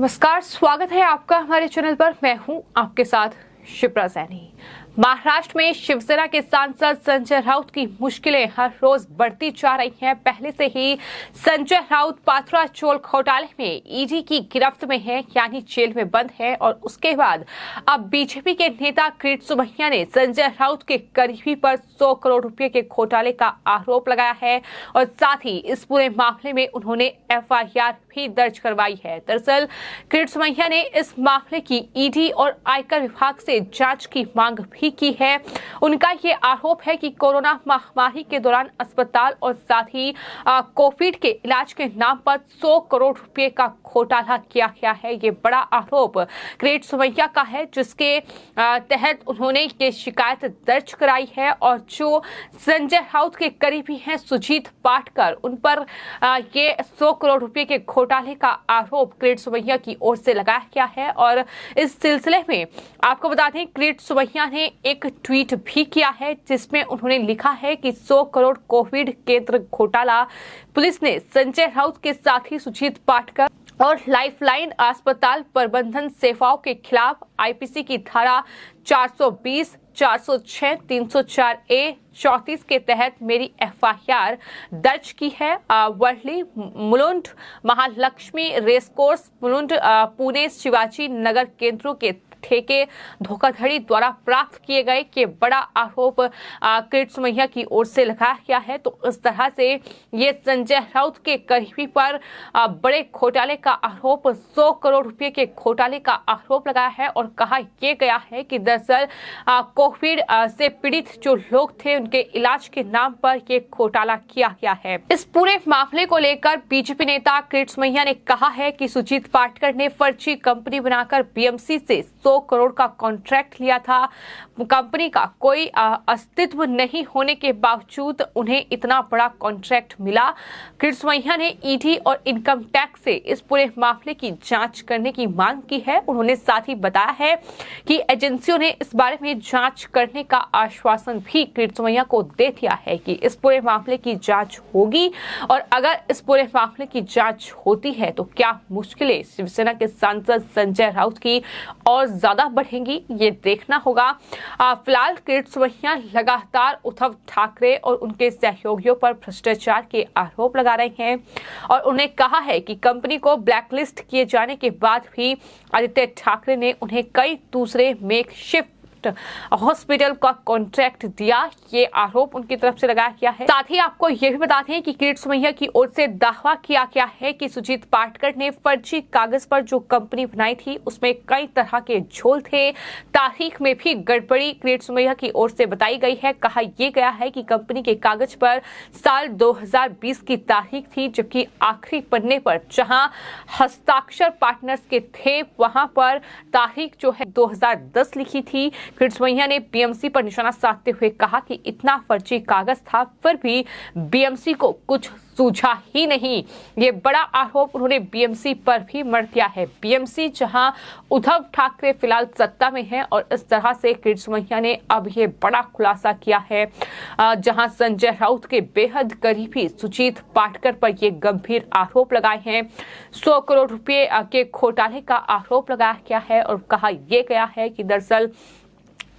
नमस्कार, स्वागत है आपका हमारे चैनल पर। मैं हूं आपके साथ शिप्रा सैनी। महाराष्ट्र में शिवसेना के सांसद संजय राउत की मुश्किलें हर रोज बढ़ती जा रही हैं। पहले से ही संजय राउत पाथरा चोल घोटाले में ईडी की गिरफ्त में है, यानी जेल में बंद है। और उसके बाद अब बीजेपी के नेता किरीट सोमैया ने संजय राउत के करीबी पर 100 करोड़ रुपए के घोटाले का आरोप लगाया है और साथ ही इस पूरे मामले में उन्होंने एफआईआर भी दर्ज करवाई है। दरअसल किरीट सोमैया ने इस मामले की ईडी और आयकर विभाग से जांच की मांग भी की है। उनका ये आरोप है कि कोरोना महामारी के दौरान अस्पताल और साथ ही कोविड के इलाज के नाम पर 100 करोड़ रुपए का घोटाला किया गया है। ये बड़ा आरोप किरीट सोमैया का है, जिसके तहत उन्होंने ये शिकायत दर्ज कराई है। और जो संजय राउत के करीबी हैं सुजीत पाटकर, उन पर ये 100 करोड़ रुपए के घोटाले का आरोप किरीट सोमैया की ओर से लगाया गया है। और इस सिलसिले में आपको बता दें, किरीट सोमैया ने एक ट्वीट भी किया है जिसमें उन्होंने लिखा है कि 100 करोड़ कोविड केंद्र घोटाला पुलिस ने संजय राउत के साथी सुजीत पाटकर और लाइफलाइन अस्पताल प्रबंधन सेवाओं के खिलाफ आईपीसी की धारा 420, 406, 304 ए 34 के तहत मेरी एफआईआर दर्ज की है। वर्ली मुलुंड महालक्ष्मी रेसकोर्स मुलुंड पुणे शिवाजी नगर केंद्रों के ठेके धोखाधड़ी द्वारा प्राप्त किए गए के बड़ा आरोप किरीट सोमैया की ओर से लगाया गया है। तो इस तरह से ये संजय राउत के करीबी पर बड़े घोटाले का आरोप, 100 करोड़ रुपए के घोटाले का आरोप लगाया है और कहा यह गया है कि दरअसल कोविड से पीड़ित जो लोग थे उनके इलाज के नाम पर ये घोटाला किया गया है। इस पूरे मामले को लेकर बीजेपी नेता किरीट सोमैया ने कहा है कि सुजीत पाटकर ने फर्जी कंपनी बनाकर बीएमसी से 100 करोड़ का कॉन्ट्रैक्ट लिया था। कंपनी का कोई अस्तित्व नहीं होने के बावजूद उन्हें इतना बड़ा कॉन्ट्रैक्ट मिला। किरीट सोमैया ने ईडी और इनकम टैक्स से इस पूरे मामले की जांच करने की मांग की है। उन्होंने साथ ही बताया है कि एजेंसियों ने इस बारे में जांच करने का आश्वासन भी किरीट सोमैया को दे दिया है कि इस पूरे मामले की जांच होगी और अगर इस पूरे मामले की जांच होती है तो क्या मुश्किलें शिवसेना के सांसद संजय राउत की और ज्यादा बढ़ेंगी, ये देखना होगा। फिलहाल किरीट सोमैया लगातार उद्धव ठाकरे और उनके सहयोगियों पर भ्रष्टाचार के आरोप लगा रहे हैं और उन्हें कहा है कि कंपनी को ब्लैकलिस्ट किए जाने के बाद भी आदित्य ठाकरे ने उन्हें कई दूसरे मेकशिफ्ट हॉस्पिटल का कॉन्ट्रैक्ट दिया। ये आरोप उनकी तरफ से लगाया गया है। साथ ही आपको यह भी बताते हैं कि किरीट सोमैया की ओर से दावा किया गया है कि सुजीत पाटकर ने फर्जी कागज पर जो कंपनी बनाई थी उसमें कई तरह के झोल थे, तारीख में भी गड़बड़ी किरीट सोमैया की ओर से बताई गई है। कहा यह गया है कि कंपनी के कागज पर साल 2020 की तारीख थी, जबकि आखिरी पन्ने पर जहां हस्ताक्षर पार्टनर्स के थे वहां पर तारीख जो है 2010 लिखी थी। किरीट सोमैया ने बीएमसी पर निशाना साधते हुए कहा कि इतना फर्जी कागज था फिर भी बीएमसी को कुछ सूझा ही नहीं। ये बड़ा आरोप उन्होंने बीएमसी पर भी मढ़ दिया है। बीएमसी जहां उद्धव ठाकरे फिलहाल सत्ता में हैं और इस तरह से किरीट सोमैया ने अब ये बड़ा खुलासा किया है, जहां संजय राउत के बेहद करीबी सुजीत पाटकर पर ये गंभीर आरोप लगाए हैं। 100 करोड़ रुपए के घोटाले का आरोप लगाया गया है और कहा यह गया है कि दरअसल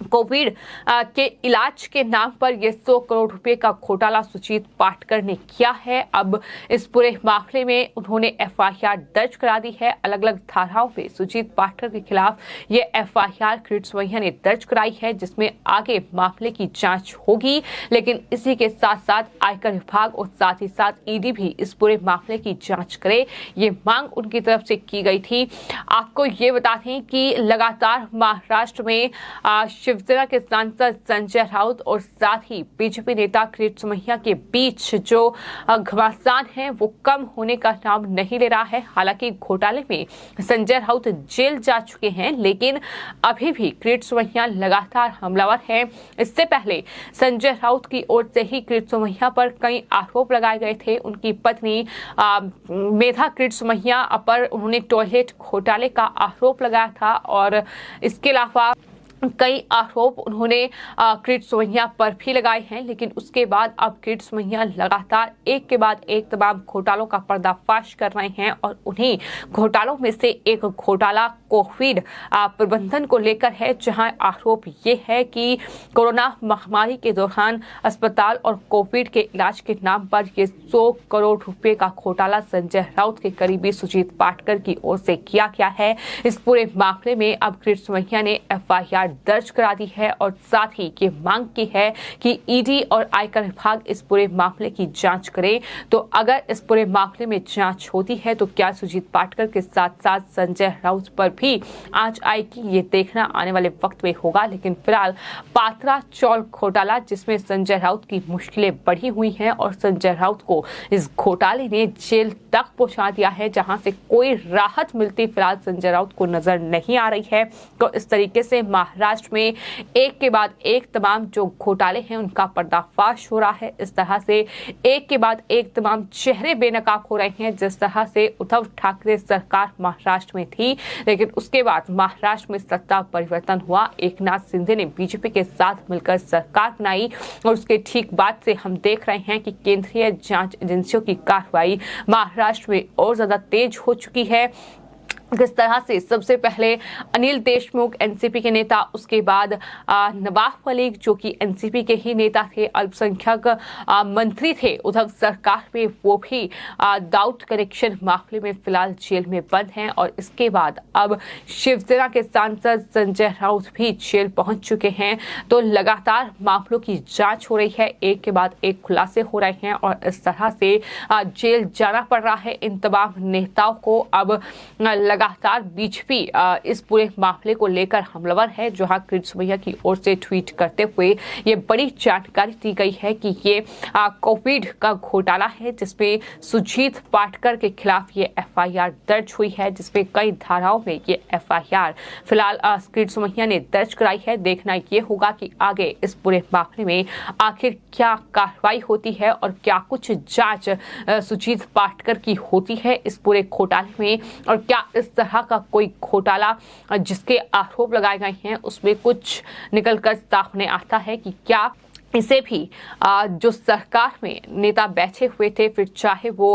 कोविड के इलाज के नाम पर ये 100 करोड़ रुपए का घोटाला सुजीत पाटकर ने किया है। अब इस पूरे मामले में उन्होंने एफआईआर दर्ज करा दी है। अलग अलग धाराओं पे सुजीत पाटकर के खिलाफ ये एफआईआर किरीट सोमैया ने दर्ज कराई है, जिसमें आगे मामले की जांच होगी। लेकिन इसी के साथ साथ आयकर विभाग और साथ ही साथ ईडी भी इस पूरे मामले की जांच करे, ये मांग उनकी तरफ से की गई थी। आपको ये बता दें कि लगातार महाराष्ट्र में शिवसेना के सांसद संजय राउत और साथ ही बीजेपी नेता किरीट सोमैया के बीच जो घमासान है वो कम होने का नाम नहीं ले रहा है। हालांकि घोटाले में संजय राउत जेल जा चुके हैं, लेकिन अभी भी किरीट सोमैया लगातार हमलावर है। इससे पहले संजय राउत की ओर से ही किरीट सोमैया पर कई आरोप लगाए गए थे। उनकी पत्नी मेधा किरीट सोमैया पर उन्होंने टॉयलेट घोटाले का आरोप लगाया था और इसके अलावा कई आरोप उन्होंने किरीट सोमैया पर भी लगाए हैं, लेकिन उसके बाद अब किरीट सोमैया लगातार एक के बाद एक तमाम घोटालों का पर्दाफाश कर रहे हैं और उन्हीं घोटालों में से एक घोटाला कोविड प्रबंधन को लेकर है, जहां आरोप ये है कि कोरोना महामारी के दौरान अस्पताल और कोविड के इलाज के नाम पर ये 100 करोड़ रुपए का घोटाला संजय राउत के करीबी सुजीत पाटकर की ओर से किया गया है। इस पूरे मामले में अब किरीट सोमैया ने FIR दर्ज करा दी है और साथ ही ये मांग की है कि ईडी और आयकर विभाग इस पूरे मामले की जांच करे। तो अगर इस पूरे मामले में जांच होती है तो क्या सुजीत पाटकर के साथ साथ संजय राउत पर भी आंच आएगी, ये देखना आने वाले वक्त में होगा। लेकिन फिलहाल पात्रा चौल घोटाला, जिसमें संजय राउत की मुश्किलें बढ़ी हुई हैं और संजय राउत को इस घोटाले ने जेल तक पहुंचा दिया है, जहां से कोई राहत मिलती फिलहाल संजय राउत को नजर नहीं आ रही है। तो इस तरीके से महाराष्ट्र में एक के बाद एक तमाम जो घोटाले हैं उनका पर्दाफाश हो रहा है। इस तरह से एक के बाद एक तमाम चेहरे बेनकाब हो रहे हैं। जिस तरह से उद्धव ठाकरे सरकार महाराष्ट्र में थी, लेकिन उसके बाद महाराष्ट्र में सत्ता परिवर्तन हुआ, एकनाथ शिंदे ने बीजेपी के साथ मिलकर सरकार बनाई और उसके ठीक बाद से हम देख रहे हैं कि केंद्रीय जांच एजेंसियों की कार्रवाई महाराष्ट्र में और ज्यादा तेज हो चुकी है। किस तरह से सबसे पहले अनिल देशमुख एनसीपी के नेता, उसके बाद नवाब मलिक जो कि एनसीपी के ही नेता थे, अल्पसंख्यक मंत्री थे उद्धव सरकार में, वो भी दाऊद कनेक्शन मामले में फिलहाल जेल में बंद हैं। और इसके बाद अब शिवसेना के सांसद संजय राउत भी जेल पहुंच चुके हैं। तो लगातार मामलों की जांच हो रही है, एक के बाद एक खुलासे हो रहे हैं और इस तरह से जेल जाना पड़ रहा है इन तमाम नेताओं को। अब लगातार बीजेपी इस पूरे मामले को लेकर हमलावर है, जहां किरीट सोमैया की ओर से ट्वीट करते हुए ये बड़ी जानकारी दी गई है कि ये कोविड का घोटाला है, जिसमें सुजीत पाटकर के खिलाफ ये FIR दर्ज हुई है, जिसमें कई धाराओं में ये FIR फिलहाल किरीट सोमैया ने दर्ज कराई है। देखना ये होगा कि आगे इस पूरे मामले में आखिर क्या कार्रवाई होती है और क्या कुछ जांच सुजीत पाटकर की होती है इस पूरे घोटाले में, और क्या इस तरह का कोई घोटाला जिसके आरोप लगाए गए हैं उसमें कुछ निकलकर सामने आता है कि क्या इसे भी जो सरकार में नेता बैठे हुए थे, फिर चाहे वो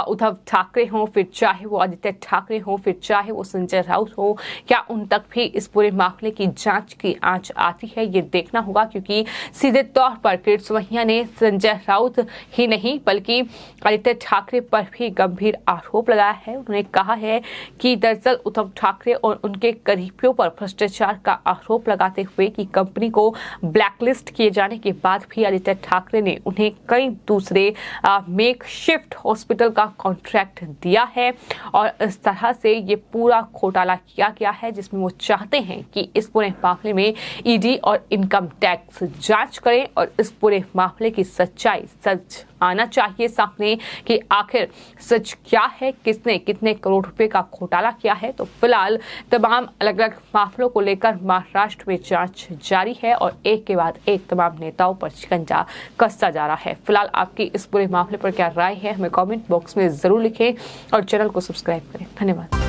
उद्धव ठाकरे हों, फिर चाहे वो आदित्य ठाकरे हों, फिर चाहे वो संजय राउत हो, क्या उन तक भी इस पूरे मामले की जांच की आंच आती है, ये देखना होगा। क्योंकि सीधे तौर पर किरीट सोमैया ने संजय राउत ही नहीं बल्कि आदित्य ठाकरे पर भी गंभीर आरोप लगाया है। उन्होंने कहा है कि दरअसल उद्धव ठाकरे और उनके करीबियों पर भ्रष्टाचार का आरोप लगाते हुए कि कंपनी को ब्लैकलिस्ट किए जाने के बाद भी आदित्य ठाकरे ने उन्हें कई दूसरे मेक शिफ्ट हॉस्पिटल का कॉन्ट्रैक्ट दिया है और इस तरह से ये पूरा घोटाला किया गया है, जिसमें वो चाहते हैं कि इस पूरे मामले में ईडी और इनकम टैक्स जांच करें और इस पूरे मामले की सच्चाई, सच आना चाहिए सामने कि आखिर सच क्या है, किसने कितने करोड़ रुपए का घोटाला किया है। तो फिलहाल तमाम अलग अलग मामलों को लेकर महाराष्ट्र में जांच जारी है और एक के बाद एक तमाम नेताओं पर शिकंजा कसता जा रहा है। फिलहाल आपकी इस पूरे मामले पर क्या राय है, हमें कमेंट बॉक्स में जरूर लिखें और चैनल को सब्सक्राइब करें। धन्यवाद।